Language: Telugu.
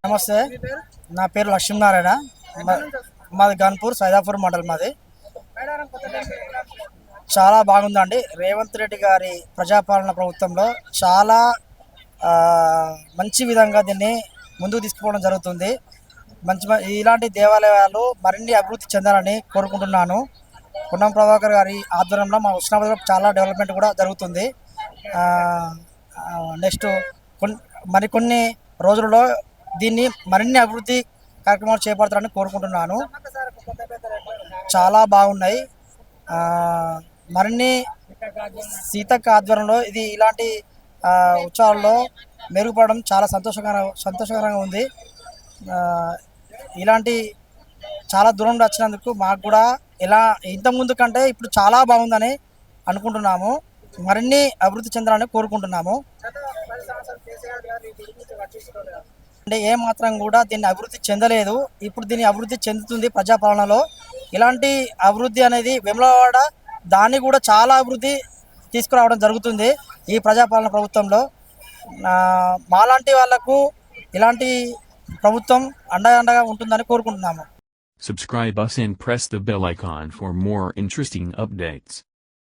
నమస్తే, నా పేరు లక్ష్మీనారాయణ. మాది గన్పూర్ సైదాపూర్ మండల్. మాది చాలా బాగుందండి. రేవంత్ రెడ్డి గారి ప్రజాపాలన ప్రభుత్వంలో చాలా మంచి విధంగా దీన్ని ముందుకు తీసుకుపోవడం జరుగుతుంది. ఇలాంటి దేవాలయాలు మరిన్ని అభివృద్ధి చెందాలని కోరుకుంటున్నాను. పొన్నం ప్రభాకర్ గారి ఆధ్వర్యంలో మా ఉస్మానాబాద్లో చాలా డెవలప్మెంట్ కూడా జరుగుతుంది. నెక్స్ట్ మరికొన్ని రోజుల్లో దీన్ని మరిన్ని అభివృద్ధి కార్యక్రమాలు చేపడతారని కోరుకుంటున్నాను. చాలా బాగున్నాయి. మరిన్ని సీతక్క ఆధ్వర్యంలో ఇలాంటి ఉత్సవాల్లో మెరుగుపడడం చాలా సంతోషకరంగా ఉంది. ఇలాంటి చాలా దూరం నుండి వచ్చినందుకు మాకు కూడా ఇంతకుముందు కంటే ఇప్పుడు చాలా బాగుందని అనుకుంటున్నాము. మరిన్ని అభివృద్ధి చెందాలని కోరుకుంటున్నాము. అంటే ఏమాత్రం కూడా దీన్ని అభివృద్ధి చెందలేదు. ఇప్పుడు దీన్ని అభివృద్ధి చెందుతుంది ప్రజాపాలనలో. ఇలాంటి అభివృద్ధి అనేది వేములవాడ దాన్ని కూడా చాలా అభివృద్ధి తీసుకురావడం జరుగుతుంది ఈ ప్రజాపాలన ప్రభుత్వంలో. మాలాంటి వాళ్లకు ఇలాంటి ప్రభుత్వం అండగా ఉంటుందని కోరుకుంటున్నాము. Subscribe us and press the bell icon for more interesting updates.